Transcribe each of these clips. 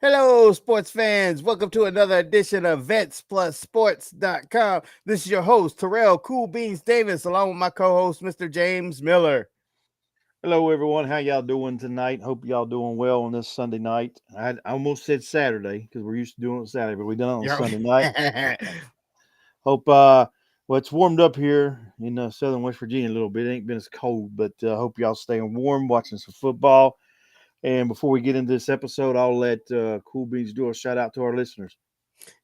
Hello, sports fans. Welcome to another edition of VetsPlusSports.com. This is your host, Terrell Cool Beans Davis, along with my co-host, Mr. James Miller. Hello, everyone. How y'all doing tonight? Hope y'all doing well on this Sunday night. I almost said Saturday because we're used to doing it on Saturday, but we done it on Yo. Sunday night. Hope well, it's warmed up here in southern West Virginia a little bit. It ain't been as cold, but hope y'all staying warm, watching some football. And before we get into this episode, I'll let Cool Beans do a shout out to our listeners.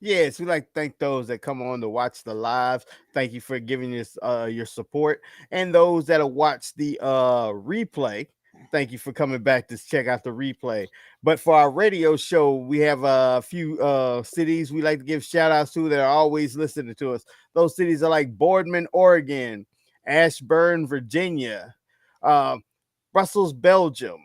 Yes, we like to thank those that come on to watch the live. Thank you for giving us your support. And those that'll watch the replay, thank you for coming back to check out the replay. But for our radio show, we have a few cities we like to give shout outs to that are always listening to us. Those cities are like Boardman, Oregon, Ashburn, Virginia, uh, Brussels, Belgium,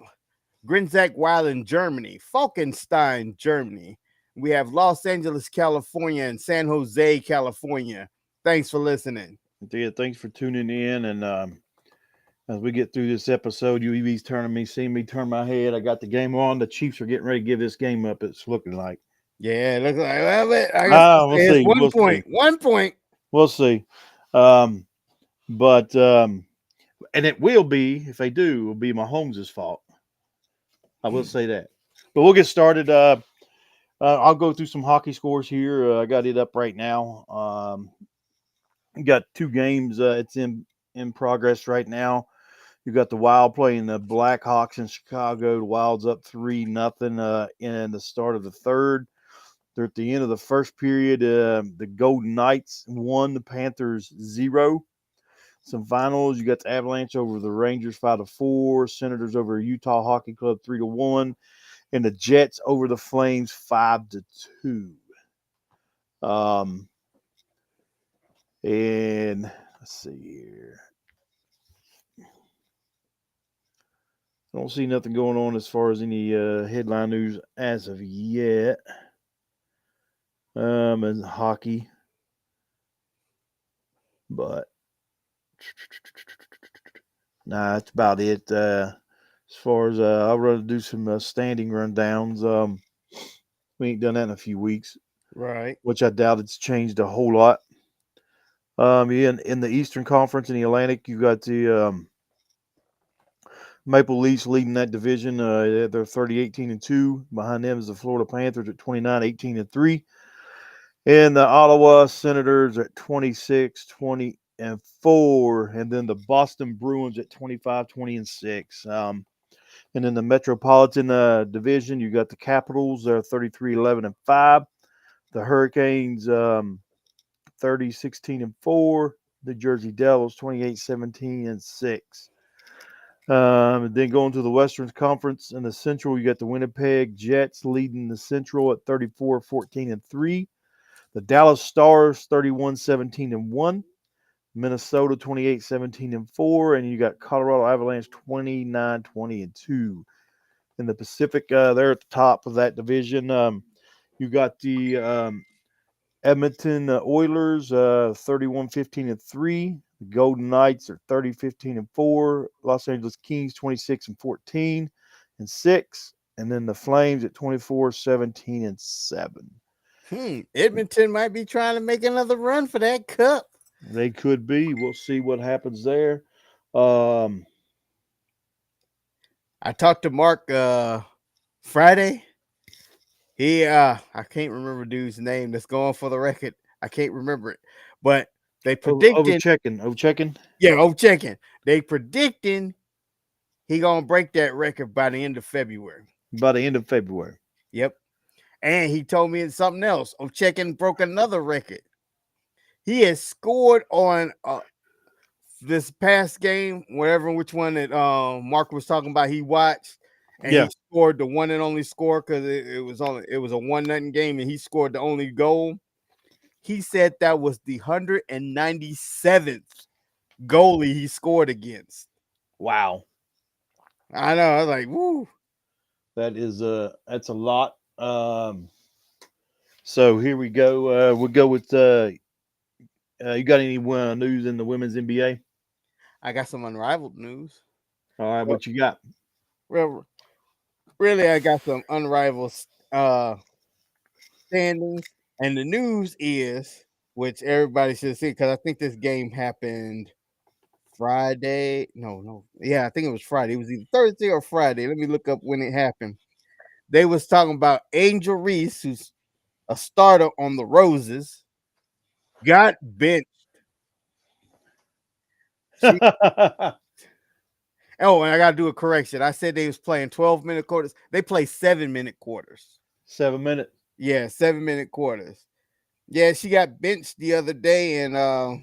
Grinzak Weilen, Germany, Falkenstein, Germany. We have Los Angeles, California, and San Jose, California. Thanks for listening. Yeah, thanks for tuning in. And as we get through this episode, UEB's turning me, seeing me turn my head. I got the game on. The Chiefs are getting ready to give this game up. It's looking like. Yeah, it looks like I guess We'll it's see. 1 point. 1 point. We'll see. Um, but and it will be, if they do, it will be Mahomes' fault. I will say that. But we'll get started. I'll go through some hockey scores here. I got it up right now. Got two games. It's in progress right now. You got the Wild playing the Blackhawks in Chicago. The Wild's up 3-0 in the start of the third. They're at the end of the first period. The Golden Knights 1, the Panthers 0. Some finals. You got the Avalanche over the Rangers 5-4. Senators over Utah Hockey Club 3-1. And the Jets over the Flames 5-2. And let's see here. I don't see nothing going on as far as any headline news as of yet. And hockey. But nah, that's about it. As far as I'll run to do some standing rundowns. We ain't done that in a few weeks, Right. which I doubt it's changed a whole lot. Yeah, in the Eastern Conference in the Atlantic, you got the Maple Leafs leading that division. They're 30-18-2. Behind them is the Florida Panthers at 29-18-3. And the Ottawa Senators at 26-20-4. And then the Boston Bruins at 25-20-6. And in the Metropolitan Division, you got the Capitals. They're 33-11-5. The Hurricanes 30-16-4. The Jersey Devils 28-17-6. Then going to the Western Conference in the Central, you got the Winnipeg Jets leading the Central at 34-14-3. The Dallas Stars 31-17-1. Minnesota 28-17-4. And you got Colorado Avalanche 29-20-2. In the Pacific, they're at the top of that division. You got the Edmonton Oilers 31-15-3. The Golden Knights are 30-15-4. Los Angeles Kings 26-14-6. And then the Flames at 24-17-7. Edmonton might be trying to make another run for that cup. They could be. We'll see what happens there. Um, I talked to Mark Friday. He I can't remember dude's name that's going for the record. I can't remember it. But they predicting Ovechkin. Yeah, checking. They predicting he gonna break that record by the end of February. By the end of February. Yep. And he told me it's something else. Ovechkin broke another record. He has scored on this past game, whatever which one that Mark was talking about. He watched and he scored the one and only score because it was a 1-0 game and he scored the only goal. He said that was the 197th goalie he scored against. Wow. I know. I was like, woo. That's a lot. So here we go. We'll go with you got any news in the women's NBA? I got some unrivaled news. All right, what you got? Well, really, I got some unrivaled uh standings. And the news is, which everybody should see, because I think this game happened Friday. No, no. Yeah, I think it was Friday. It was either Thursday or Friday. Let me look up when it happened. They was talking about Angel Reese, who's a starter on the Roses, got benched. She Oh, and I gotta do a correction. I said they was playing 12-minute quarters. They play 7-minute quarters. 7 minutes. Yeah, 7-minute quarters. Yeah, she got benched the other day, and our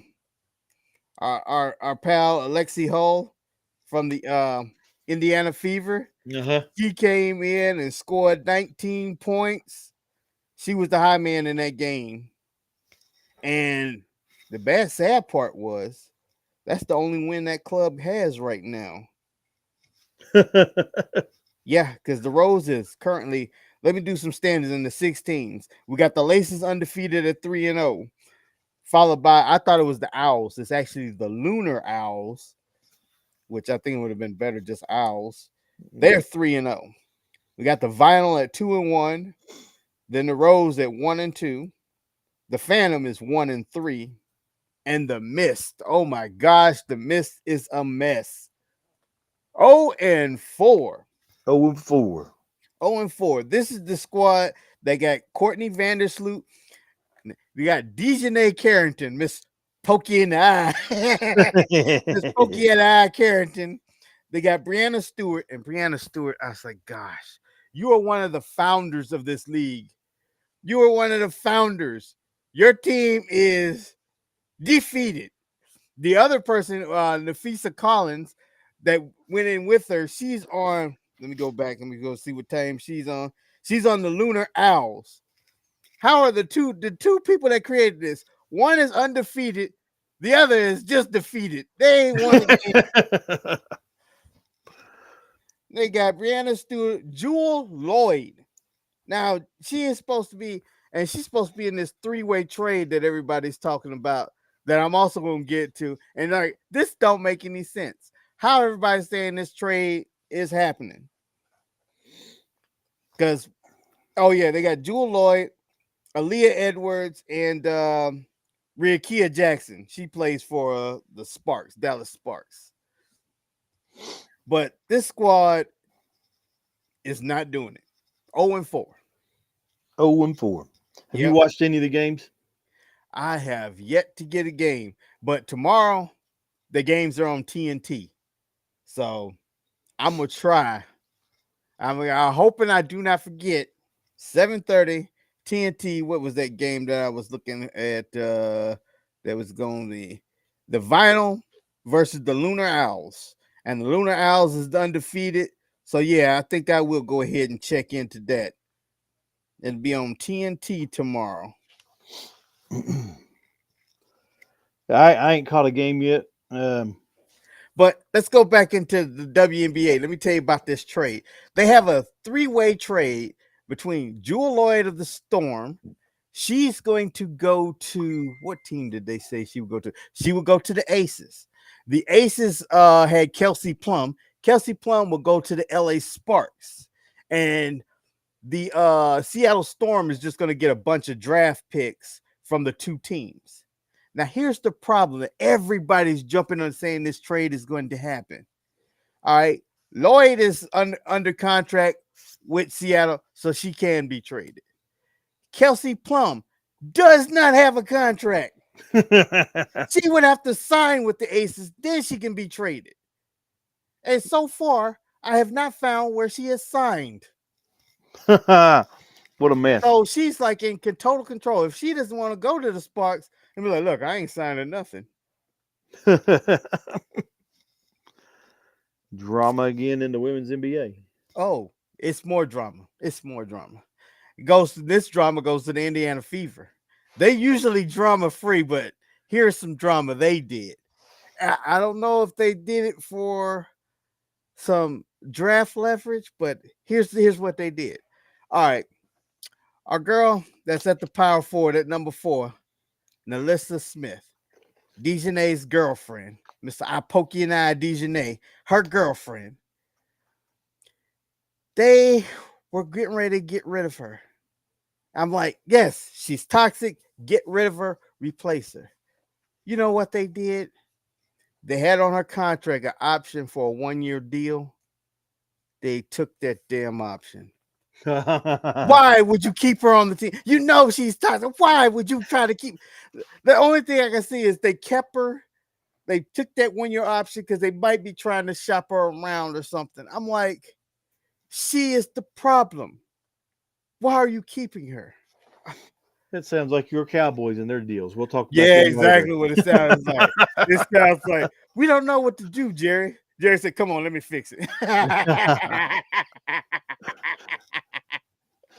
pal Alexi Hull from the Indiana Fever, Uh-huh. he came in and scored 19 points. She was the high man in that game. And the bad sad part was that's the only win that club has right now. Yeah, because the Roses currently, let me do some standings in the 16s. We got the Laces undefeated at 3-0, followed by, I thought it was the Owls. It's actually the Lunar Owls, which I think would have been better just Owls. They're 3-0. We got the Vinyl at 2-1, then the Rose at 1-2. The Phantom is 1-3. And the Mist. Oh my gosh, the Mist is a mess. 0-4. 0-4. 0-4. This is the squad that got Courtney Vandersloot. We got Dejanay Carrington, Miss Pokey in the Eye. Miss Pokey in the Eye Carrington. They got Brianna Stewart. And Brianna Stewart, I was like, gosh, you are one of the founders of this league. You are one of the founders. Your team is defeated. The other person, Nafisa Collins, that went in with her, she's on. Let me go back. Let me go see what team she's on. She's on the Lunar Owls. How are the two people that created this? One is undefeated, the other is just defeated. They ain't won a game. They got Brianna Stewart, Jewel Lloyd. Now she is supposed to be, and she's supposed to be in this three-way trade that everybody's talking about. That I'm also gonna get to, and like this don't make any sense. How everybody's saying this trade is happening? Because oh yeah, they got Jewel Lloyd, Aaliyah Edwards, and Riakia Jackson. She plays for the Sparks, Dallas Sparks. But this squad is not doing it. 0-4. 0-4. Have you Yep. watched any of the games? I have yet to get a game, but tomorrow the games are on TNT. So I'm gonna try. I'm hoping I do not forget. 7:30 TNT. What was that game that I was looking at? That was going the Vinyl versus the Lunar Owls, and the Lunar Owls is undefeated. So yeah, I think I will go ahead and check into that. It'll be on TNT tomorrow. I ain't caught a game yet. But let's go back into the WNBA. Let me tell you about this trade. They have a three-way trade between Jewel Lloyd of the Storm. She's going to go to what team did they say she would go to? She would go to the Aces. The Aces had Kelsey Plum. Kelsey Plum will go to the LA Sparks. And the Seattle Storm is just going to get a bunch of draft picks from the two teams. Now, here's the problem that everybody's jumping on saying this trade is going to happen. All right. Lloyd is under contract with Seattle, so she can be traded. Kelsey Plum does not have a contract. She would have to sign with the Aces, then she can be traded. And so far, I have not found where she has signed. What a mess. So she's like in total control. If she doesn't want to go to the Sparks and be like, look, I ain't signing nothing. Drama again in the women's NBA. Oh, it's more drama. It's more drama. This drama goes to the Indiana Fever. They usually drama free, but here's some drama they did. I don't know if they did it for some draft leverage, but here's what they did. All right. Our girl that's at the power forward at number 4, Nalissa Smith, Dejanay's girlfriend, Mr. I Pokey and I Dejanay, her girlfriend. They we're getting ready to get rid of her. I'm like, yes, she's toxic. Get rid of her, replace her. You know what they did? They had on her contract an option for a 1 year deal. They took that damn option. Why would you keep her on the team? You know she's toxic. Why would you try to keep? The only thing I can see is they kept her. They took that 1 year option because they might be trying to shop her around or something. I'm like, she is the problem. Why are you keeping her? That sounds like your Cowboys and their deals. We'll talk about Yeah, them later. exactly what it sounds like. It sounds like we don't know what to do, Jerry. Jerry said, "Come on, let me fix it."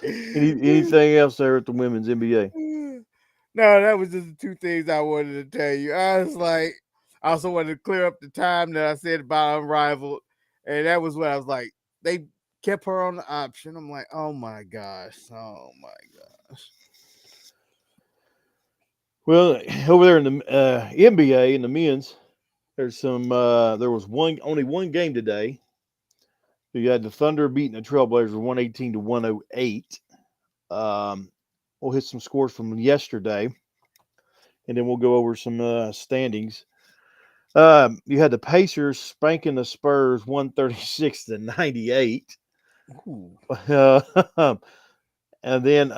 Anything else there at the women's NBA? No, that was just the two things I wanted to tell you. I was like, I also wanted to clear up the time that I said about Unrivaled, and that was what I was like. They kept her on the option. I'm like, oh my gosh, oh my gosh. Well, over there in the NBA in the men's, there's some. There was only one game today. You had the Thunder beating the Trailblazers 118 to 108. We'll hit some scores from yesterday, and then we'll go over some standings. You had the Pacers spanking the Spurs 136 to 98. Ooh. And then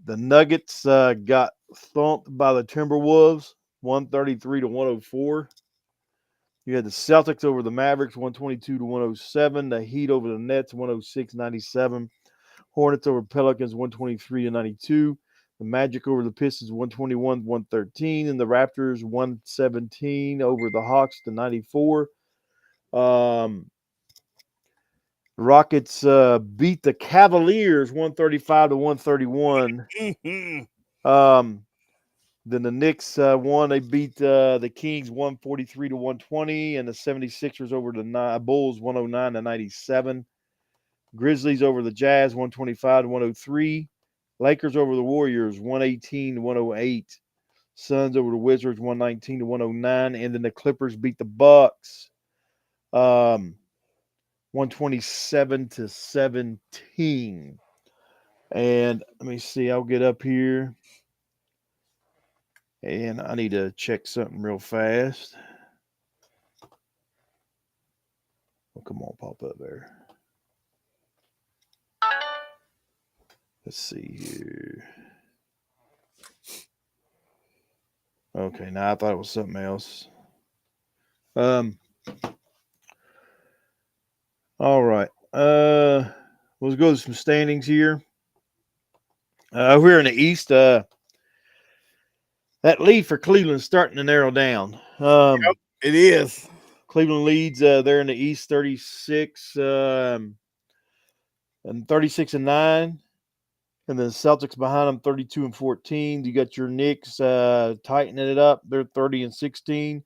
the Nuggets got thumped by the Timberwolves 133 to 104. You had the Celtics over the Mavericks 122 to 107. The Heat over the Nets 106-97. Hornets over Pelicans 123 to 92. The Magic over the Pistons 121-113. And the Raptors 117 over the Hawks to 94. The Rockets beat the Cavaliers 135 to 131. Then the Knicks won. They beat the Kings 143 to 120, and the 76ers over the Bulls 109 to 97. Grizzlies over the Jazz 125 to 103. Lakers over the Warriors 118 to 108. Suns over the Wizards 119 to 109, and then the Clippers beat the Bucks 127 to 17. And let me see, I'll get up here. And I need to check something real fast. Oh, come on, pop up there. Let's see here. Okay, now I thought it was something else. All right. Let's go to some standings here. Over here in the East, that lead for Cleveland's starting to narrow down. Yep, it is. Cleveland leads there in the East 36 and 36 and 9. And then Celtics behind them 32 and 14. You got your Knicks tightening it up. They're 30 and 16.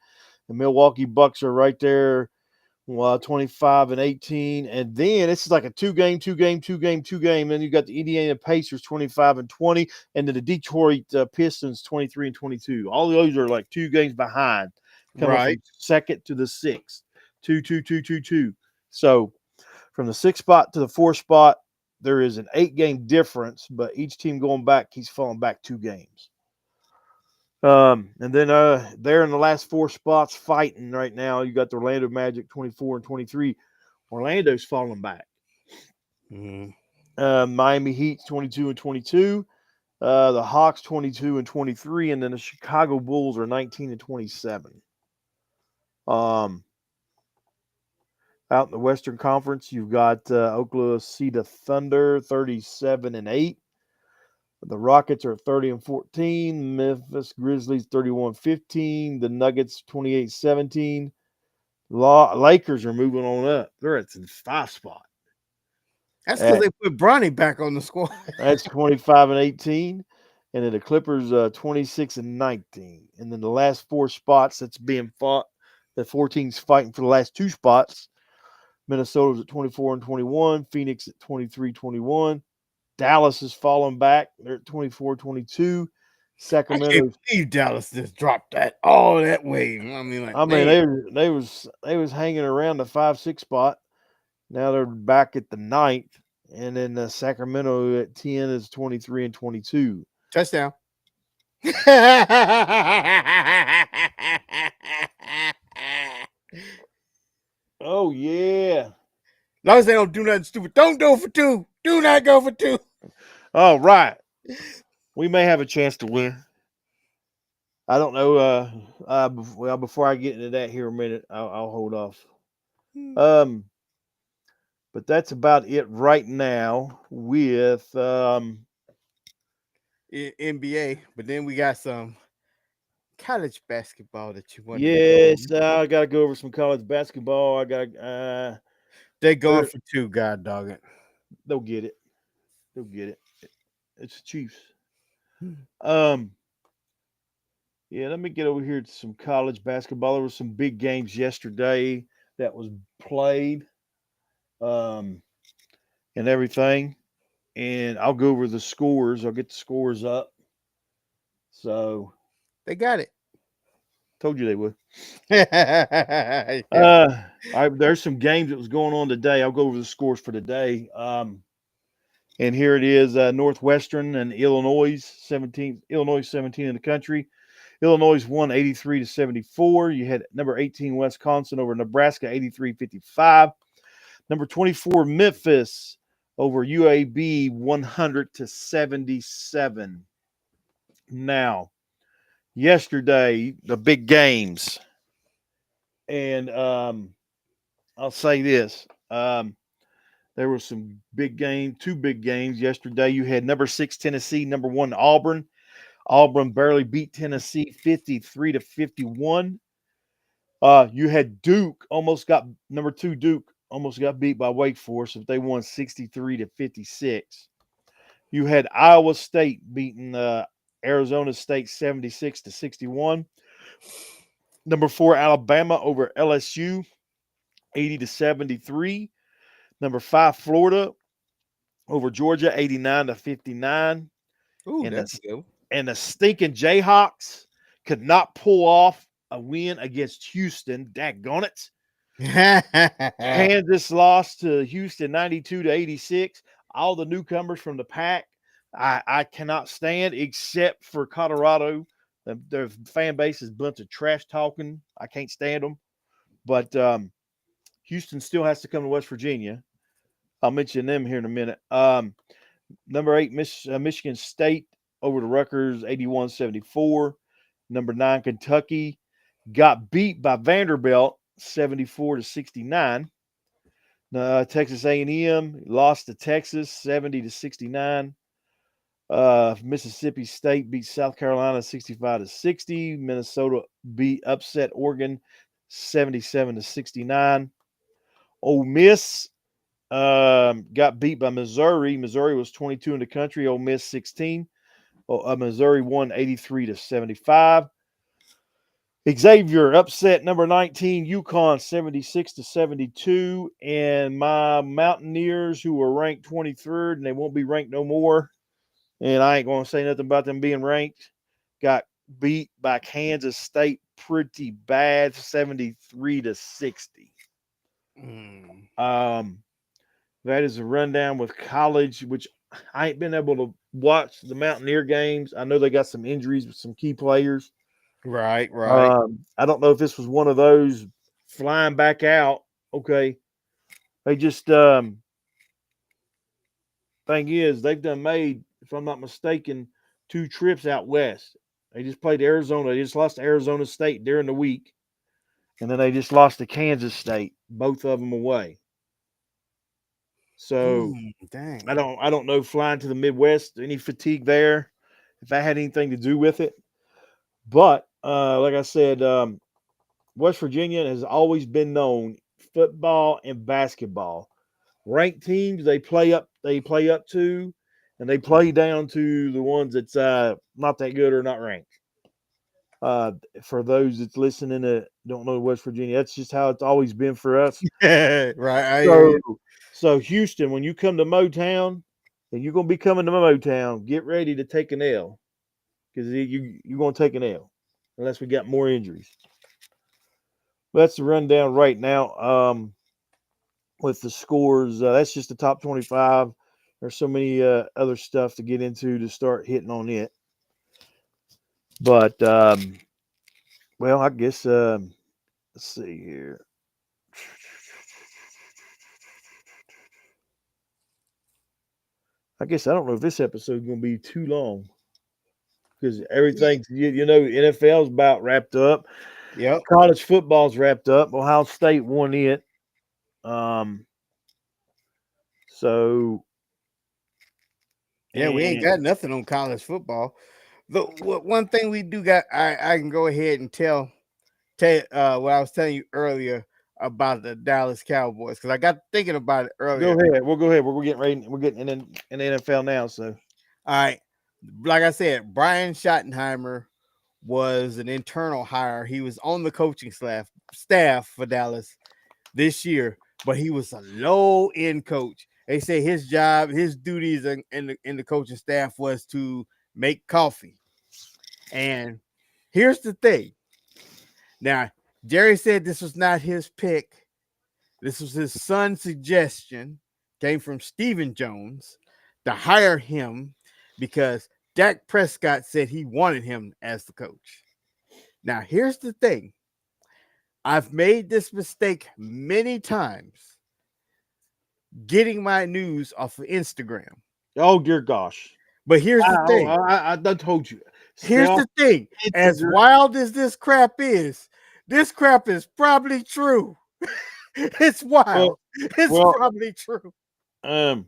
The Milwaukee Bucks are right there, 25 and 18. And then this is like a two game. Then you got the Indiana Pacers 25 and 20. And then the Detroit Pistons 23 and 22. All those are like 2 games behind, coming Right. from second to the sixth. 2. So from the 6th spot to the 4th spot, there is an 8-game difference, but each team going back, he's falling back 2 games. And then they're in the last 4 spots fighting right now. You got the Orlando Magic 24 and 23. Orlando's falling back. Miami Heat 22 and 22. The Hawks 22 and 23, and then the Chicago Bulls are 19 and 27. Out in the Western Conference, you've got Oklahoma City Thunder 37 and 8. The Rockets are 30 and 14. Memphis Grizzlies 31-15. The Nuggets 28-17. Lakers are moving on up. They're at the 5th spot. That's because they put Bronny back on the squad. That's 25 and 18. And then the Clippers 26 and 19. And then the last 4 spots that's being fought, the 14's fighting for the last 2 spots. Minnesota's at 24 and 21. Phoenix at 23-21. Dallas is falling back. They're at 24-22. I Sacramento. can't believe Dallas just dropped that all that way. I mean, they was hanging around the 5-6 spot. Now they're back at the ninth, and then Sacramento at 10 is 23 and 22. Touchdown. Oh yeah. Long as they don't do nothing stupid. Don't go for two. Do not go for two. All right. We may have a chance to win. I don't know. Well, before I get into that here a minute, I'll hold off. Um, but that's about it right now with NBA, but then we got some college basketball that you wanted to go over. yes, I gotta go over some college basketball. I got They're going they're for two, god dog it. they'll get it. They'll get it. It's the Chiefs. Hmm. Um, yeah, let me get over here to some college basketball. There were some big games yesterday that was played, um, and everything. And I'll go over the scores. I'll get the scores up. So They got it. told you they would. Yeah. There's some games that was going on today. I'll go over the scores for today. And here it is: Northwestern and Illinois 17. Illinois 17 in the country. Illinois won 83-74. You had number 18 Wisconsin over Nebraska 83-55. Number 24 Memphis over UAB 100-77. Now, yesterday the big games, and I'll say this: there were some big games, two big games yesterday. You had number 6 Tennessee, number 1 Auburn. Auburn barely beat Tennessee 53-51. You had Duke almost got number 2 Duke almost got beat by Wake Forest, but they won 63-56. You had Iowa State beating Arizona State 76-61. Number 4 Alabama over LSU 80-73. Number 5 Florida over Georgia 89-59. Ooh, And that's the a good and the stinking Jayhawks could not pull off a win against Houston. Daggone it. one. Kansas lost to Houston 92-86. All the newcomers from the pack, I cannot stand except for Colorado. Their fan base is a bunch of trash talking. I can't stand them. But Houston still has to come to West Virginia. I'll mention them here in a minute. Number 8, Michigan State over the Rutgers 81-74. Number 9, Kentucky got beat by Vanderbilt 74-69. Texas A&M lost to Texas 70-69. Mississippi State beat South Carolina 65-60. Minnesota upset Oregon 77-69. Ole Miss got beat by Missouri. Missouri was 22 in the country. Ole Miss 16. Missouri won 83-75. Xavier upset number 19 UConn 76-72, and my Mountaineers, who were ranked 23rd and they won't be ranked no more, and I ain't going to say nothing about them being ranked, got beat by Kansas State pretty bad 73-60. Mm. That is a rundown with college, which I ain't been able to watch the Mountaineer games. I know they got some injuries with some key players. Right, right. I don't know if this was one of those flying back out. Okay. They just thing is they've done made, if I'm not mistaken, 2 trips out west. They just played Arizona. They just lost to Arizona State during the week. And then they just lost to Kansas State, both of them away. So Dang. I don't know flying to the Midwest, any fatigue there, if that had anything to do with it. But like I said, West Virginia has always been known football and basketball. Ranked teams they play up to, and they play down to the ones that's not that good or not ranked. For those that's listening that don't know West Virginia, that's just how it's always been for us. Right, I hear So you. so Houston, when you come to Motown, and you're gonna be coming to Motown, get ready to take an L because you're gonna take an L unless we got more injuries. That's the rundown right now. with the scores. That's just the top 25. There's so many other stuff to get into to start hitting on it. But well, I guess let's see here. I guess I don't know if this episode is going to be too long because Yeah. everything NFL's about wrapped up. Yep. College football's wrapped up. Ohio State won it. Um, so Yeah, we ain't and got nothing on college football. One thing we do got, I can go ahead and tell what I was telling you earlier about the Dallas Cowboys because I got thinking about it go earlier. ahead. We'll go ahead. We're getting ready. We're getting in the NFL now. So All right, like I said, Brian Schottenheimer was an internal hire. He was on the coaching staff for Dallas this year, but he was a low end coach. They say his job, his duties in the coaching staff was to make coffee. And here's the thing. Now, Jerry said this was not his pick. This was his son's suggestion. Came from Stephen Jones to hire him because Dak Prescott said he wanted him as the coach. Now, here's the thing. I've made this mistake many times getting my news off of Instagram. oh dear gosh, But here's the thing. I done told you. Stay Here's off the thing. As Instagram. wild as this crap is probably true. It's Well, wild. It's well, probably true. um,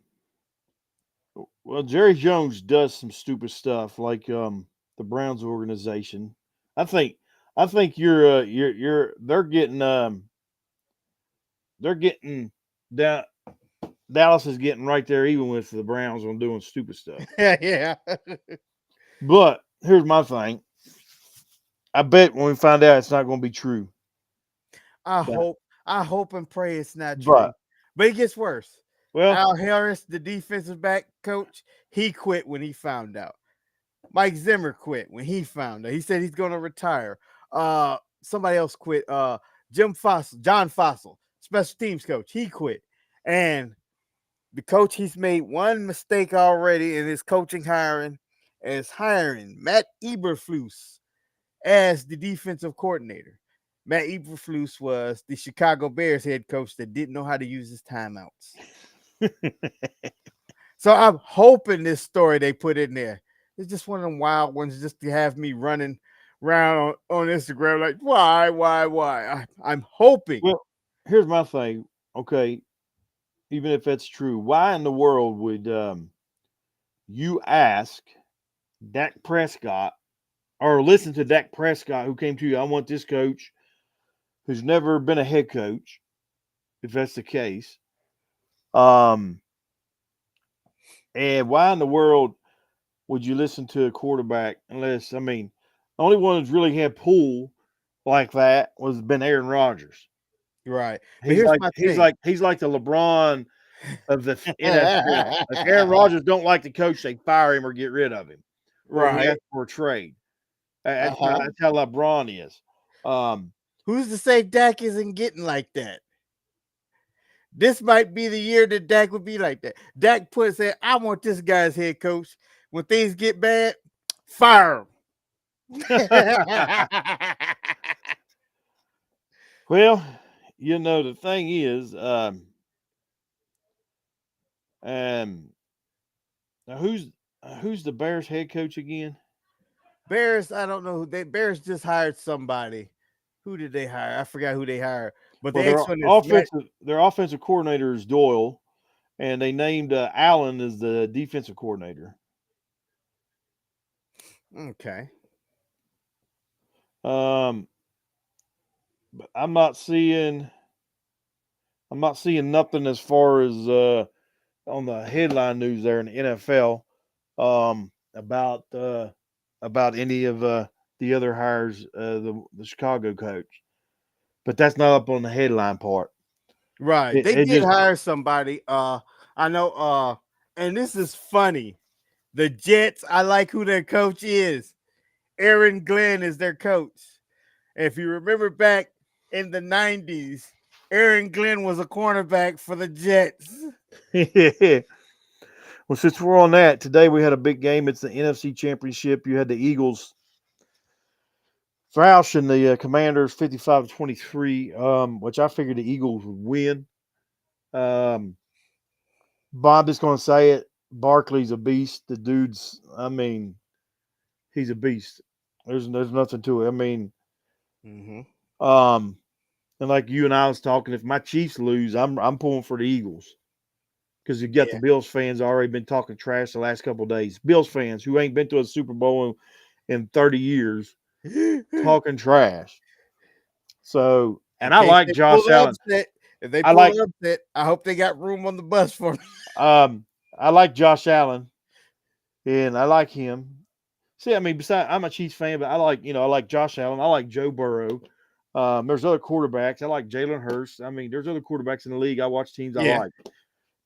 well, Jerry Jones does some stupid stuff like the Browns organization. I think I think you're they're getting down. Dallas is getting right there even with the Browns on doing stupid stuff. Yeah. But here's my thing. I bet when we find out it's not going to be true. I But, hope I hope and pray it's not true. but But it gets worse. well, Al Harris, the defensive back coach, he quit when he found out. Mike Zimmer quit when he found out. He said he's going to retire. Somebody else quit. John Fossil, special teams coach, he quit. And the coach, he's made one mistake already in his coaching hiring, is hiring Matt Eberflus as the defensive coordinator. Matt Eberflus was the Chicago Bears head coach that didn't know how to use his timeouts. So I'm hoping this story they put in there. It's just one of them wild ones just to have me running around on Instagram like, why? I'm hoping. well, here's my thing. Okay, even if that's true, why in the world would you ask Dak Prescott or listen to Dak Prescott who came to you? I want this coach who's never been a head coach, if that's the case. Um, and why in the world would you listen to a quarterback unless the only one who's really had pull like that was been Aaron Rodgers. Right. But here's my thing. He's like the LeBron of the NFL. If Aaron Rodgers don't like the coach, they fire him or get rid of him, or he Right. asks for a trade. Uh-huh. That's how LeBron is. Who's to say Dak isn't getting like that? This might be the year that Dak would be like that. Dak said, I want this guy's head coach. When things get bad, fire him. Well, the thing is, now who's the Bears head coach again? Bears, I don't know who Bears just hired somebody. Who did they hire? I forgot who they hired. But the Well, next one is Matt. their offensive coordinator is Doyle, and they named Allen as the defensive coordinator. Okay. But I'm not seeing nothing as far as on the headline news there in the NFL about any of the other hires, the Chicago coach. But that's not up on the headline part. Right. They It did just hire somebody. I know and this is funny. The Jets, I like who their coach is. Aaron Glenn is their coach. If you remember back in the 90s, Aaron Glenn was a cornerback for the Jets. Yeah. Well, since we're on that, today we had a big game. It's the NFC Championship. You had the Eagles thrashing the Commanders 55-23, which I figured the Eagles would win. Um, Bob is going to say it. Barkley's a beast. The dude's, I mean, he's a beast. There's nothing to it. I mean, Mm-hmm. um, and like you and I was talking, if my Chiefs lose, I'm pulling for the Eagles because you got the Yeah. Bills fans already been talking trash the last couple of days. Bills fans who ain't been to a Super Bowl in 30 years talking trash. So, In and I case like they pull Josh the Allen. upset, if they I pull like the upset, I hope they got room on the bus for me. um I like Josh Allen and I like him. See, I mean, besides I'm a Chiefs fan, but I like Josh Allen. I like Joe Burrow. There's other quarterbacks. I like Jalen Hurts. I mean, there's other quarterbacks in the league. I watch teams I Yeah, like.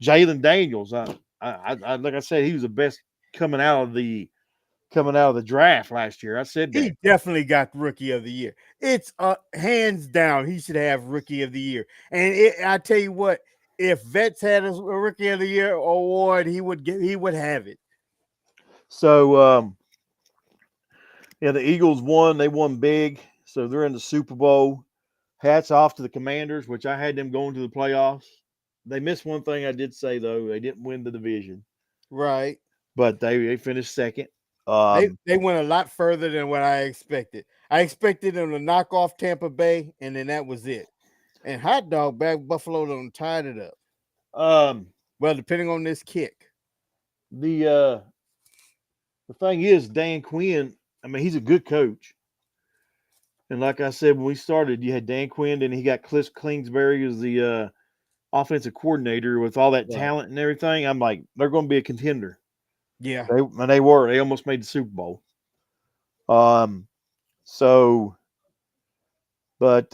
Jalen Daniels. I like I said, he was the best coming out of the draft last year. I said that. he definitely got Rookie of the Year. It's hands down, he should have Rookie of the Year. And I tell you what, if Vets had a Rookie of the Year award, he would have it. So yeah, the Eagles won. They won big. So they're in the Super Bowl. Hats off to the Commanders, which I had them going to the playoffs. They missed one thing I did say though. They didn't win the division, Right. but they finished second. They went a lot further than what I expected. I expected them to knock off Tampa Bay, and then that was it. And hot dog back Buffalo done tied it up. Um, Well, depending on this kick. the uh, the thing is, Dan Quinn. I mean, he's a good coach, and like I said when we started, you had Dan Quinn, and he got Cliff Kingsbury as the offensive coordinator with all that Right. talent and everything. I'm like, they're going to be a contender. Yeah. They were. They almost made the Super Bowl. Um, so, but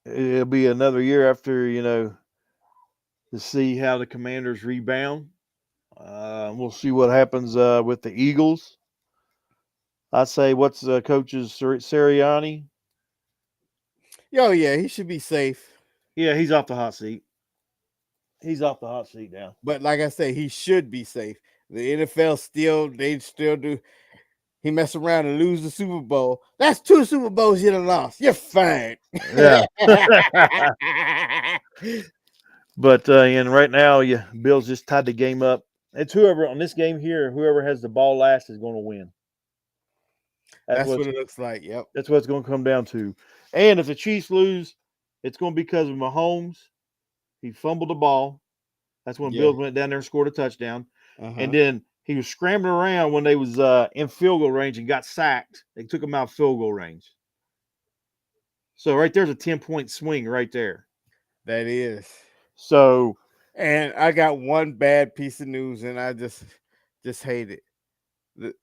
it'll be another year after to see how the Commanders rebound. We'll see what happens with the Eagles. I say, what's coach's Sirianni? Oh yeah, he should be safe. Yeah, he's off the hot seat. He's off the hot seat now. But like I say, he should be safe. The NFL still do. He mess around and lose the Super Bowl. That's 2 Super Bowls you done lost. You're fine. Yeah. But and right now, yeah, Bills just tied the game up. It's whoever on this game here, whoever has the ball last is going to win. That's That's what what it looks like. Yep. that's what it's going to come down to. And if the Chiefs lose, it's going to be because of Mahomes. He fumbled the ball. That's when Yeah. Bills went down there and scored a touchdown. And Uh-huh. then he was scrambling around when they was in field goal range and got sacked. They took him out of field goal range. So right there's a 10-point swing right there. That is. So And I got one bad piece of news, and I just hate it. The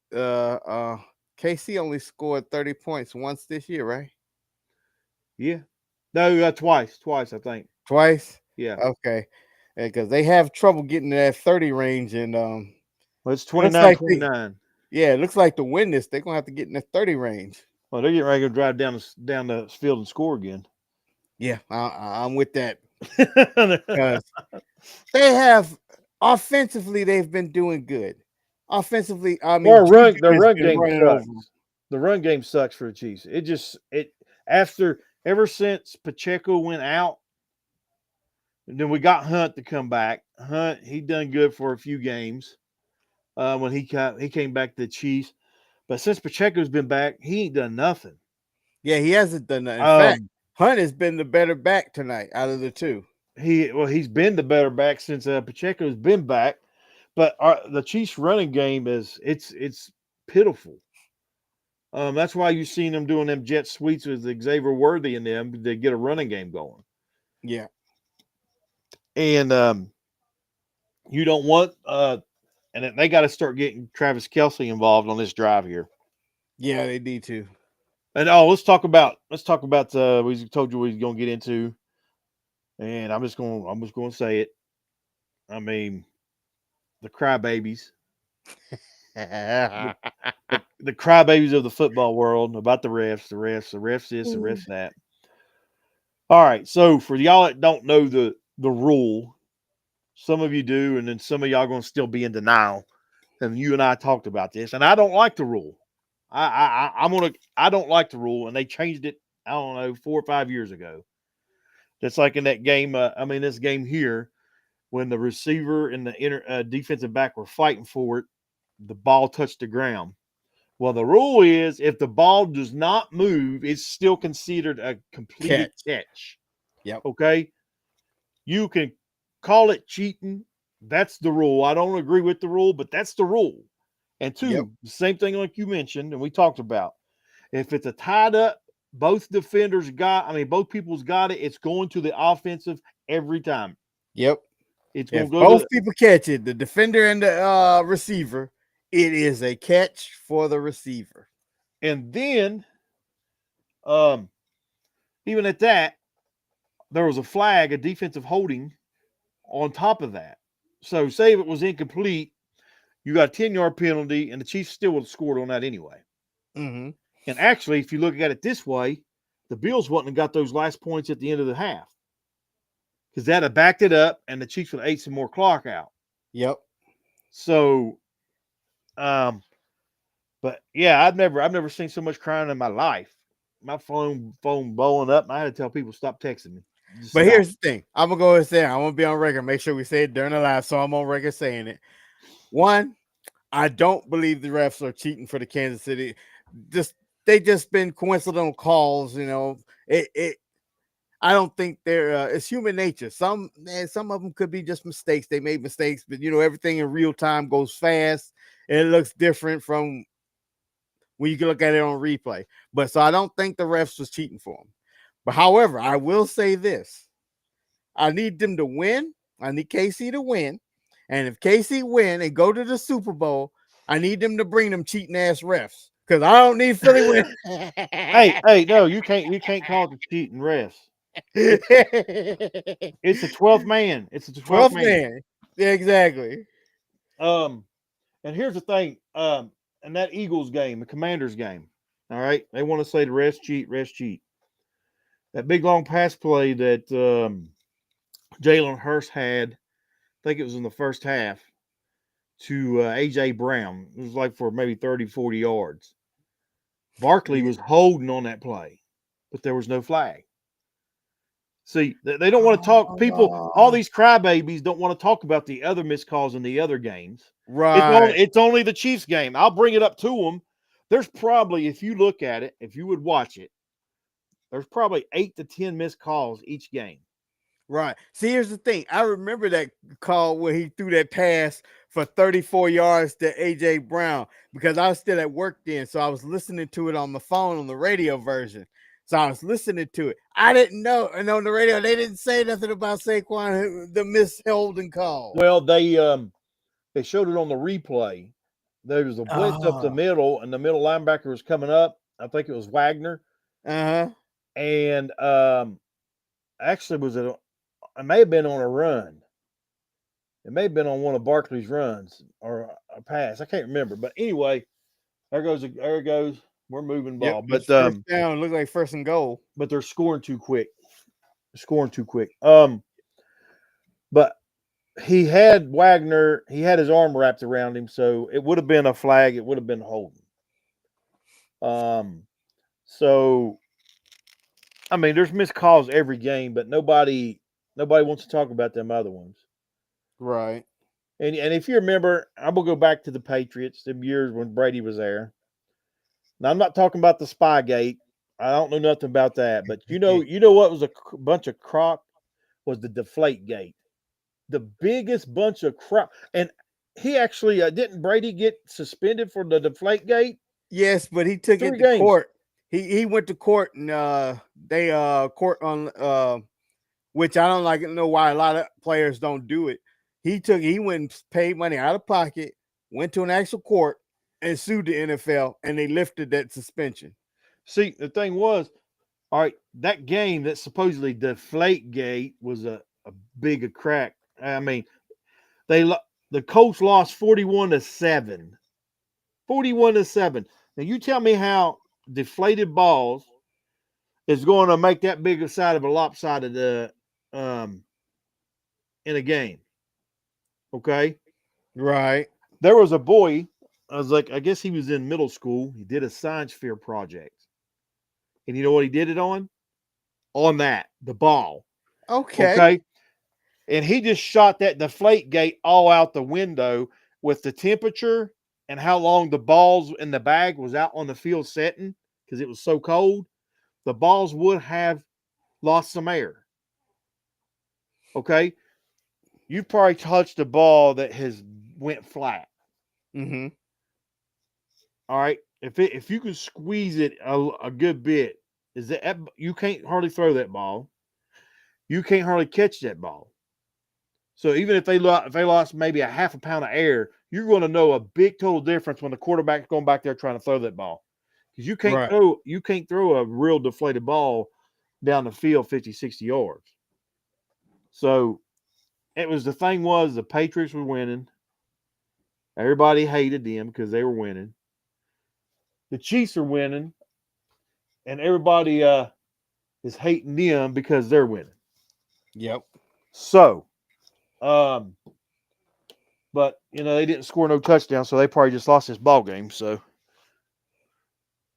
KC only scored 30 points once this year, right? yeah, no, twice I think. Twice. Yeah, Okay. Because they have trouble getting to that 30 range, and well it's looks 29 like 29. it looks like to win this, they're gonna have to get in the 30 range. Well, they're getting ready to drive down the field and score again. Yeah, I'm with that. Because they have offensively, they've been doing good. Offensively, I mean, Juju Their has run been game running over sucks. 'em. The run game sucks for the Chiefs. It after ever since Pacheco went out, and then we got Hunt to come back. Hunt he done good for a few games when he came back to the Chiefs, but since Pacheco's been back, he ain't done nothing. Yeah, he hasn't done that. In fact, Um, Hunt has been the better back tonight out of the two. he's been the better back since Pacheco's been back, but the Chiefs running game it's pitiful. That's why you've seen them doing them jet sweeps with Xavier Worthy and them to get a running game going. Yeah, And you don't want and they got to start getting Travis Kelsey involved on this drive here. yeah, they need to. And let's talk about we told you we was gonna get into, and I'm just gonna say it. I mean, the crybabies, the, the crybabies of the football world about the refs this, the refs that. All right. So for y'all that don't know the rule, some of you do, and then some of y'all going to still be in denial. And you and I talked about this, and I don't like the rule. I don't like the rule, and they changed it. I don't know 4 or 5 years ago. That's like in that game. This game here, when the receiver and the defensive back were fighting for it, the ball touched the ground. Well, the rule is if the ball does not move, it's still considered a completed Catch. catch. Yep. Okay, you can call it cheating. That's the rule. I don't agree with the rule, but that's the rule. And Yep. two, the same thing like you mentioned and we talked about. If it's a tied up, both people's got it. It's going to the offensive every time. Yep. It's going If to go both to, people catch it, the defender and the receiver, it is a catch for the receiver. and then, um, even at that, there was a flag, a defensive holding on top of that. So, say if it was incomplete, you got a 10-yard penalty, and the Chiefs still would have scored on that anyway. Mm-hmm. And actually, if you look at it this way, the Bills wouldn't have got those last points at the end of the half because that had backed it up, and the Chiefs would have ate some more clock out. Yep. So, um, but yeah, I've never seen so much crying in my life. My phone blowing up. And I had to tell people stop texting me. Just But stop. here's the thing. I'm gonna go ahead and say it. I'm gonna be on record. Make sure we say it during the live, so I'm on record saying it. One, I don't believe the refs are cheating for the Kansas City. Just they just been coincidental calls. It I don't think they're. It's human nature. Some of them could be just mistakes. They made mistakes, but everything in real time goes fast. And it looks different from when you can look at it on replay. But so I don't think the refs was cheating for them. But however, I will say this: I need them to win. I need KC to win, and if KC win and go to the Super Bowl, I need them to bring them cheating ass refs because I don't need Philly win. Hey, no, you can't call it the cheating refs. It's the 12th man. It's the 12th 12th man. man. Yeah, exactly. Um, and here's the thing. In that Eagles game, the Commanders game, all right, they want to say the rest cheat, rest cheat. That big long pass play that Jalen Hurst had, I think it was in the first half, to A.J. Brown. It was like for maybe 30, 40 yards. Barkley Yeah. was holding on that play, but there was no flag. See, they don't want to talk. People, all Oh, these crybabies don't want to talk about the other missed calls in the other games. It's only right, it's only the Chiefs game. I'll bring it up to them. There's probably, if you look at it, if you would watch it, there's probably 8 to 10 missed calls each game. right. See, here's the thing. I remember that call where he threw that pass for 34 yards to AJ Brown because I was still at work then. So I was listening to it on the phone on the radio version. So I was listening to it. I didn't know. And on the radio, they didn't say nothing about Saquon, the misholding call. Well, they showed it on the replay. There was a blitz up the Oh, middle, and the middle linebacker was coming up. I think it was Wagner, uh-huh. and actually it may have been on a run. It may have been on one of Barkley's runs or a pass. I can't remember. But anyway, there it goes. We're moving Yep. ball. It's first down. It looked like first and goal. But they're scoring too quick. They're scoring too quick. But he had his arm wrapped around him, so it would have been a flag, it would have been holding. So there's missed calls every game, but nobody wants to talk about them other ones. Right. And if you remember, I will go back to the Patriots, the years when Brady was there. Now I'm not talking about the Spygate. I don't know nothing about that, but you know what was a bunch of crock was the Deflate Gate, the biggest bunch of crap. And he actually didn't Brady get suspended for the Deflate Gate? Yes, but he took it 3 to games. court. He went to court and they court on which I don't know why a lot of players don't do it. He went and paid money out of pocket, went to an actual court and sued the NFL and they lifted that suspension. See, the thing was, all right, that game that supposedly Deflate Gate was a big a crack. I mean, the Colts lost 41-7. 41-7. Now you tell me how deflated balls is going to make that big a side of a lopsided in a game. Okay. Right. There was a boy, I was like, I guess he was in middle school. He did a science fair project. And you know what he did it on? On that, the ball. Okay. Okay. And he just shot that deflate gate all out the window with the temperature and how long the balls in the bag was out on the field setting because it was so cold. The balls would have lost some air. Okay. You probably touched a ball that has went flat. Mm-hmm. All right. If you can squeeze it a good bit, is that you can't hardly throw that ball. You can't hardly catch that ball. So even if they lost maybe a half a pound of air, you're going to know a big total difference when the quarterback's going back there trying to throw that ball. Because Right. you can't throw a real deflated ball down the field 50, 60 yards. So it was the thing was the Patriots were winning. Everybody hated them because they were winning. The Chiefs are winning, and everybody is hating them because they're winning. Yep. So, um, but they didn't score no touchdown, so they probably just lost this ball game. So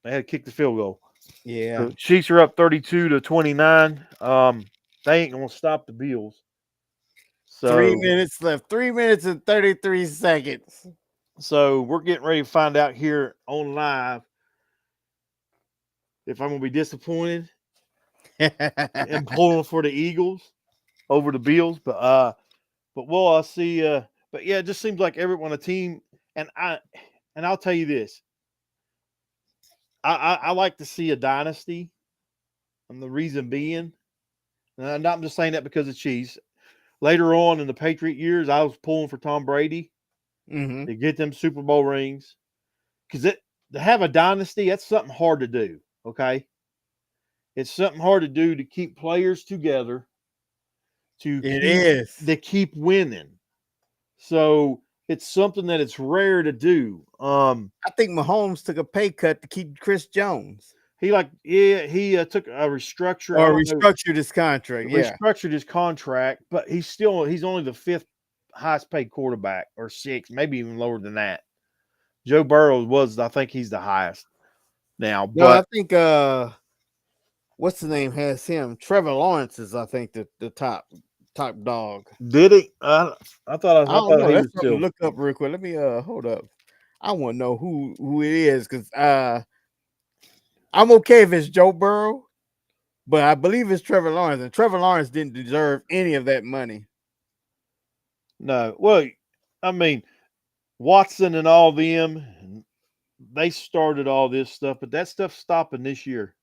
they had to kick the field goal. Yeah. The Chiefs are up 32-29. They ain't gonna stop the Bills. 3 So minutes left. 3 minutes and 33 seconds. we're getting ready to find out here on live if I'm gonna be disappointed and pulling for the Eagles over the Bills. But well, I'll see. But yeah, it just seems like everyone a team, and I'll tell you this. I like to see a dynasty, and the reason being, and I'm just saying that because of Chiefs. Later on in the Patriot years, I was pulling for Tom Brady Mm-hmm. to get them Super Bowl rings because to have a dynasty, that's something hard to do. Okay, it's something hard to do to keep players together, to It keep is. winning. So it's something that it's rare to do. I think Mahomes took a pay cut to keep Chris Jones He took a restructure. I or don't know, restructured his contract. Yeah. restructured his contract, but he's only the fifth highest paid quarterback or sixth, maybe even lower than that. Joe Burrow was, I think he's the highest now, No, I but think what's the name has him? Trevor Lawrence is I think the top dog. did he? I I don't thought know. he That's was something to still. look up real quick. Let me hold up. I want to know who it is because I'm okay if it's Joe Burrow, but I believe it's Trevor Lawrence, and Trevor Lawrence didn't deserve any of that money. No, well, I mean Watson and all them, they started all this stuff, but that stuff's stopping this year.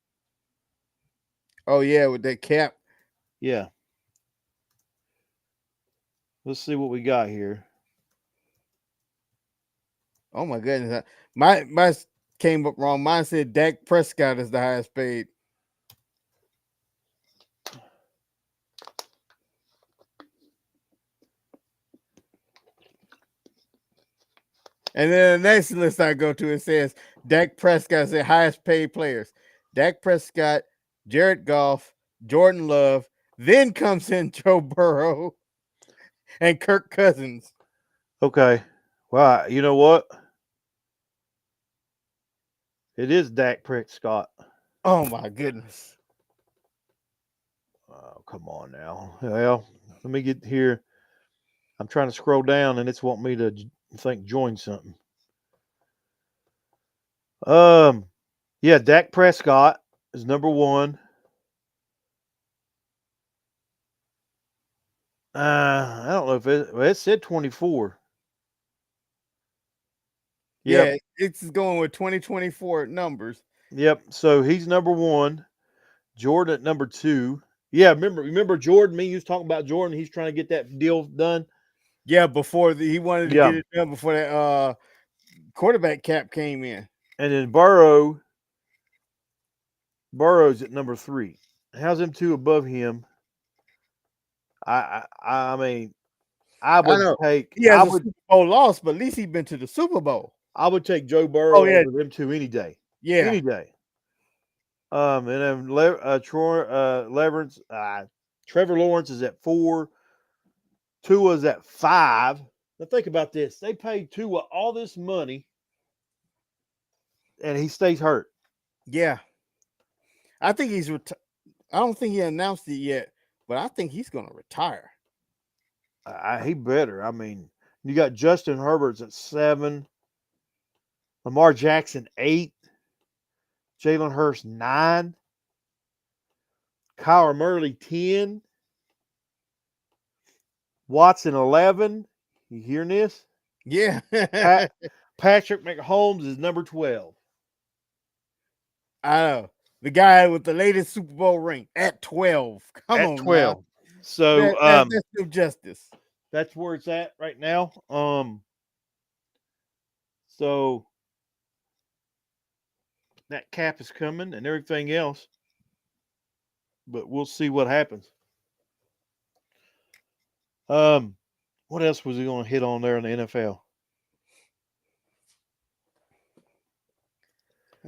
Oh yeah, with that cap. Yeah, let's see what we got here. Oh my goodness, my came up wrong. Mine said Dak Prescott is the highest paid. And then the next list I go to, it says Dak Prescott is the highest paid players. Dak Prescott, Jared Goff, Jordan Love. Then comes in Joe Burrow and Kirk Cousins. Okay, well, you know what? It is Dak Prescott. Oh my goodness. Oh, come on now. Well, let me get here. I'm trying to scroll down, and it's wanting me to think join something. Um, yeah, Dak Prescott is number one. I don't know if it said 24. Yep, Yeah, it's going with 2024 numbers. yep. So he's number one. Jordan at number two. Yeah, remember Jordan? Me, you was talking about Jordan. He's trying to get that deal done. Yeah, before he wanted to Yeah, get it done before that quarterback cap came in. and then Burrow's at number three. How's them two above him? I mean, I I would know take he has a Super Bowl loss, but at least he's been to the Super Bowl. I would take Joe Oh Burrow yeah, over them two any day. yeah. Any day. And then Trevor Lawrence is at 4. Tua's at 5. Now think about this: they paid Tua all this money, and he stays hurt. Yeah, I think I don't think he announced it yet, but I think he's going to retire. He better. I mean, you got Justin Herbert's at 7, Lamar Jackson 8, Jalen Hurts 9, Kyler Murray 10, Watson 11. You hearing this? Yeah. Pat, Patrick Mahomes is number 12. I know. The guy with the latest Super Bowl ring at 12. Come At on now. 12. So That's no justice. that's where it's at right now. So that cap is coming and everything else, but we'll see what happens. What else was he going to hit on there in the NFL?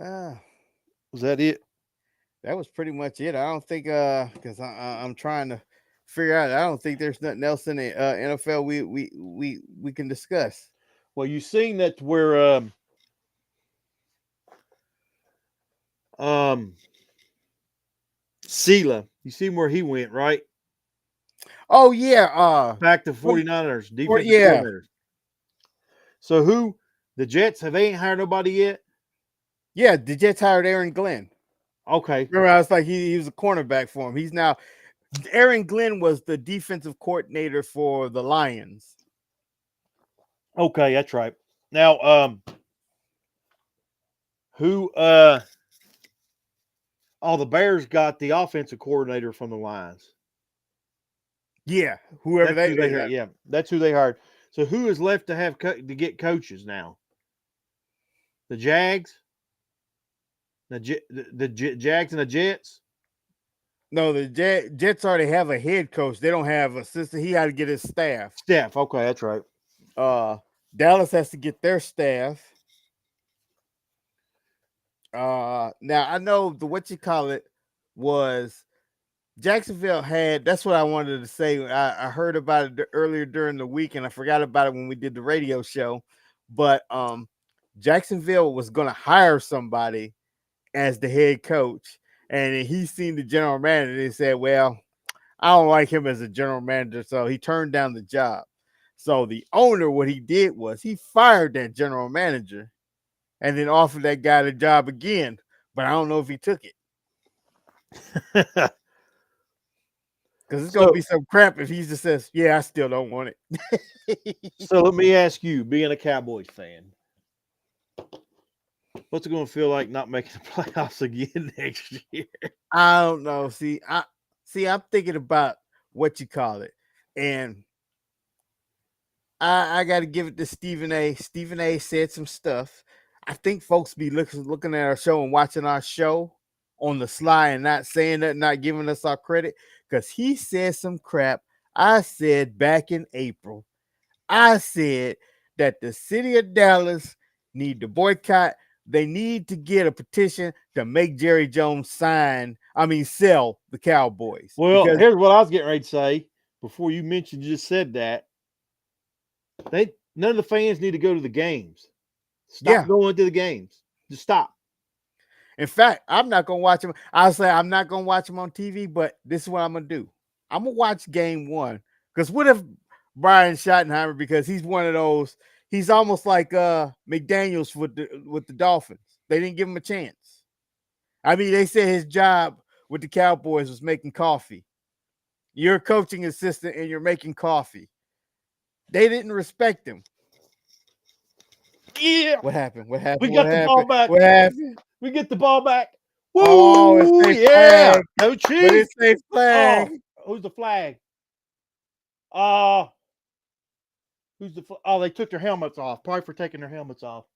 Ah, Was that it? that was pretty much it. I don't think because I'm trying to figure out. I don't think there's nothing else in the NFL we can discuss. Well, you seen that where um Sela, you seen where he went, right? Oh yeah, Back to for, 49ers, for defensive yeah, coordinators. So who the Jets have they ain't hired nobody yet? yeah. The Jets hired Aaron Glenn. Okay. Remember, I was like he was a cornerback for him. He's now Aaron Glenn was the defensive coordinator for the Lions. Okay, that's right. Now, who the Bears got the offensive coordinator from the Lions. Yeah, whoever That's who they hired. that. Yeah, that's who they hired. So who is left to have to get coaches now? The Jags, the Jags and the Jets. No, the Jets already have a head coach. They don't have assistant. He had to get his staff. Staff. Okay, that's right. Uh, Dallas has to get their staff. Now I know the what you call it was Jacksonville had. That's what I wanted to say. I heard about it earlier during the week, and I forgot about it when we did the radio show. But Jacksonville was going to hire somebody as the head coach, and he seen the general manager and said, "Well, I don't like him as a general manager," so he turned down the job. So the owner, what he did was he fired that general manager and then offered that guy the job again. But I don't know if he took it because it's gonna so, be some crap if he just says, "Yeah, I still don't want it." so let me ask you, being a Cowboys fan, what's it going to feel like not making the playoffs again next year? I don't know. I'm thinking about what you call it, and I got to give it to Stephen A. Stephen A. said some stuff. I think folks be looking at our show and watching our show on the sly and not saying that, not giving us our credit because he said some crap. I said back in April, I said that the city of Dallas need to boycott. They need to get a petition to make Jerry Jones sell the Cowboys Well, because here's what I was getting ready to say before you just said that. None of the fans need to go to the games. Stop yeah. going to the games. Just stop. In fact, I'm not gonna watch him. I'll say I'm not gonna watch him on TV, but this is what I'm gonna do. I'm gonna watch game one. Because what if Brian Schottenheimer, because he's one of those, he's almost like McDaniels with the Dolphins. They didn't give him a chance. I mean, they said his job with the Cowboys was making coffee. You're a coaching assistant and you're making coffee. They didn't respect him. Yeah. What happened? What We happened? What got the ball happened? back. What happened? We get the ball back. Oh, it's Woo! a Yeah. flag. Go But Chiefs. it's a flag. Oh, who's the flag? Uh, they took their helmets off. Probably for taking their helmets off.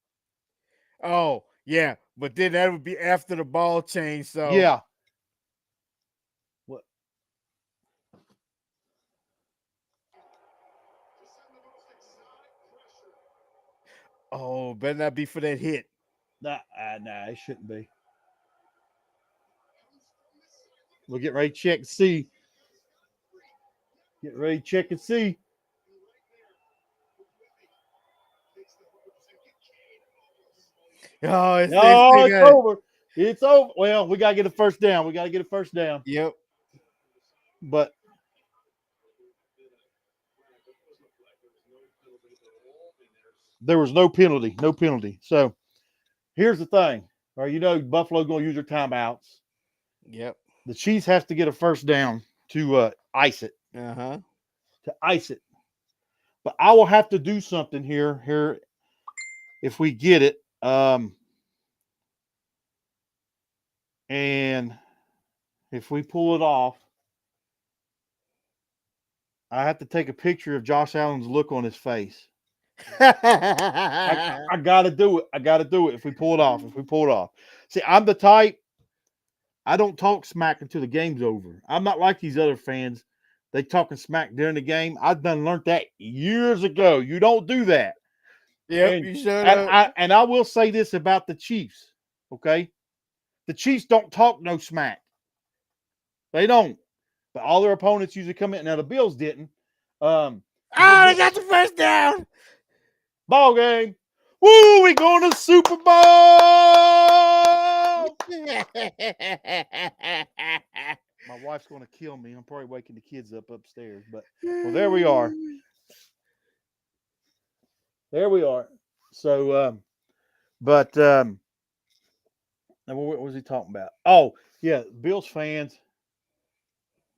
Oh, yeah. But then that would be after the ball change. So, Yeah. What? oh, better not be for that hit. Nah, it shouldn't be. We'll get ready to check and see. Get ready to check and see. Oh, it's No, still it's got it. over. It's over. Well, we got to get a first down. We got to get a first down. Yep. But there was no penalty. No penalty. So here's the thing. All right, Buffalo going to use their timeouts. Yep. The Chiefs have to get a first down to ice it. Uh-huh. To ice it. But I will have to do something here if we get it. And if we pull it off, I have to take a picture of Josh Allen's look on his face. I got to do it. I got to do it if we pull it off. If we pull it off. See, I'm the type, I don't talk smack until the game's over. I'm not like these other fans. They talking smack during the game. I've learned that years ago. You don't do that. Yep, And, you showed and up. I will say this about the Chiefs, okay? The Chiefs don't talk no smack. They don't. But all their opponents usually come in. Now the Bills didn't. They got the first down. Ball game. Woo, we going to Super Bowl. My wife's going to kill me. I'm probably waking the kids up upstairs. But, well, there we are. There we are. So, what was he talking about? Oh, yeah, Bills fans.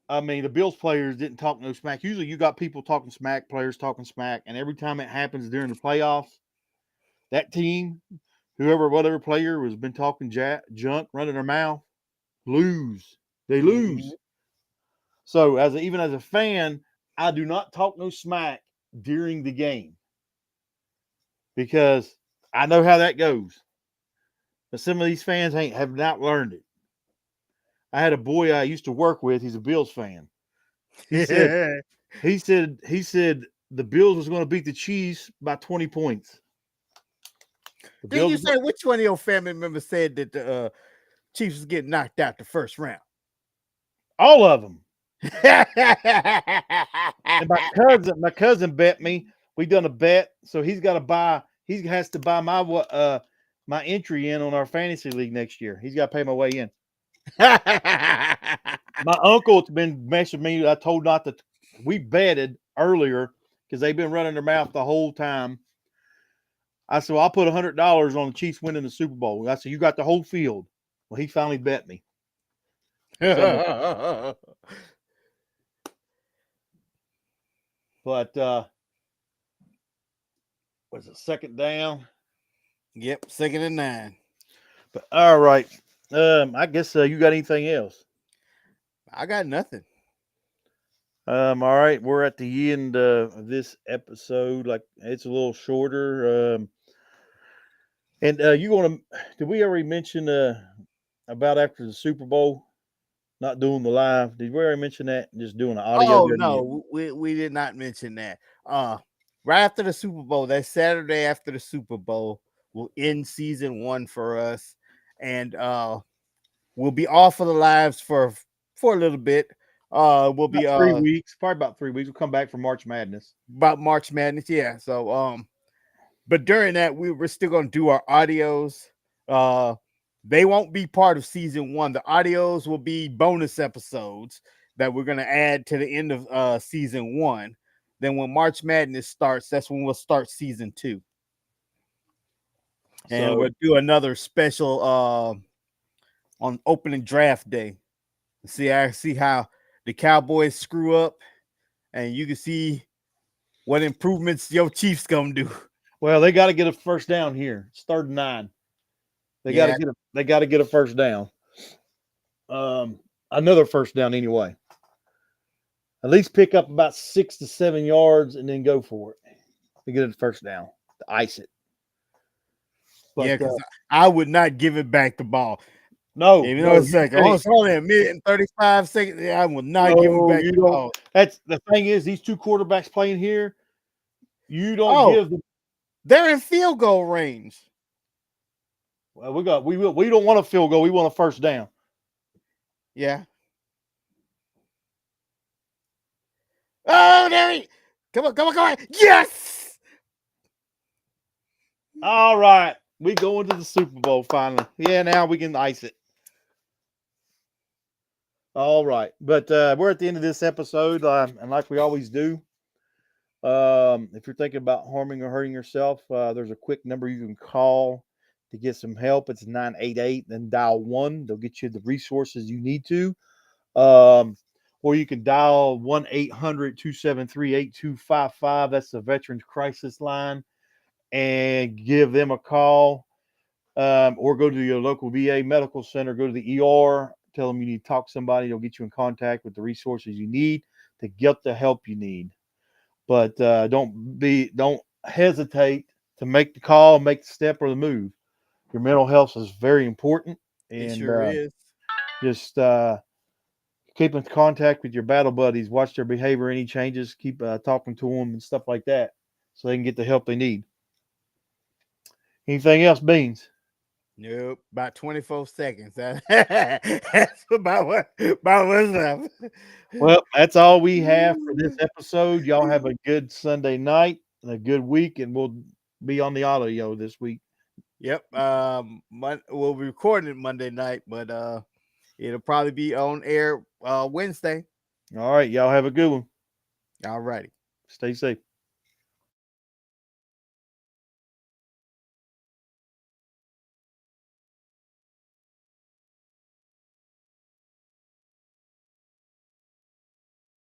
I mean, the Bills players didn't talk no smack. Usually you got people talking smack, players talking smack, and every time it happens during the playoffs, that team, whatever player has been talking junk, running their mouth, lose. They lose. Mhm. So even as a fan, I do not talk no smack during the game because I know how that goes. But some of these fans have not learned it. I had a boy I used to work with. He's a Bills fan. He said the Bills was going to beat the Chiefs by 20 points. Did you say which one of your family members said that the Chiefs was getting knocked out the first round? All of them. And my cousin bet me. We done a bet, so he has to buy my entry in on our fantasy league next year. He's got to pay my way in. My uncle's been messing me. I told not to. We betted earlier because they've been running their mouth the whole time. I said, well, I'll put $100 on the Chiefs winning the Super Bowl. I said, you got the whole field. Well, he finally bet me. So, but was it second down? Yep, 2nd and 9. But all right. I guess you got anything else? I got nothing. All right, we're at the end of this episode. Like it's a little shorter. And you want to? Did we already mention about after the Super Bowl not doing the live? Did we already mention that? Just doing the audio? Oh no, we did not mention that. Right after the Super Bowl, that Saturday after the Super Bowl, will end season 1 for us, and we'll be off of the lives for a little bit. We'll be 3 weeks, probably about 3 weeks. We'll come back for March Madness. About March Madness, yeah. So but during that, we're still gonna do our audios. They won't be part of season 1. The audios will be bonus episodes that we're gonna add to the end of season 1. Then when March Madness starts, that's when we'll start season 2. And we'll do another special on opening draft day. See how the Cowboys screw up, and you can see what improvements your Chiefs gonna do. Well, they got to get a first down here. It's 3rd and 9. They got to get a first down. Another first down anyway. At least pick up about 6 to 7 yards and then go for it to get a first down to ice it. But, yeah, because I would not give it back the ball. No, even though it's like only a minute and 35 seconds, I will not give it back the ball. That's the thing is these two quarterbacks playing here. You don't give them. They're in field goal range. Well, we don't want a field goal. We want a first down. Yeah. Oh, there he. Come on, come on, come on. Yes. All right. We going to the Super Bowl finally. Yeah, now we can ice it. All right. But we're at the end of this episode. And like we always do, if you're thinking about harming or hurting yourself, there's a quick number you can call to get some help. It's 988, then dial 1. They'll get you the resources you need to. Um, or you can dial 1 800 273 8255. That's the Veterans Crisis Line, and give them a call. Or go to your local VA medical center, go to the ER, tell them you need to talk to somebody. They'll get you in contact with the resources you need to get the help you need. But don't hesitate to make the call, make the step or the move. Your mental health is very important, It and sure is. just keep in contact with your battle buddies. Watch their behavior, any changes. Keep talking to them and stuff like that, so they can get the help they need. Anything else, Beans? Nope, about 24 seconds. That's about what's left. Well, that's all we have for this episode. Y'all have a good Sunday night and a good week, and we'll be on the audio this week. Yep. We'll be recording it Monday night, but it'll probably be on air Wednesday. All right, y'all have a good one. All righty. Stay safe.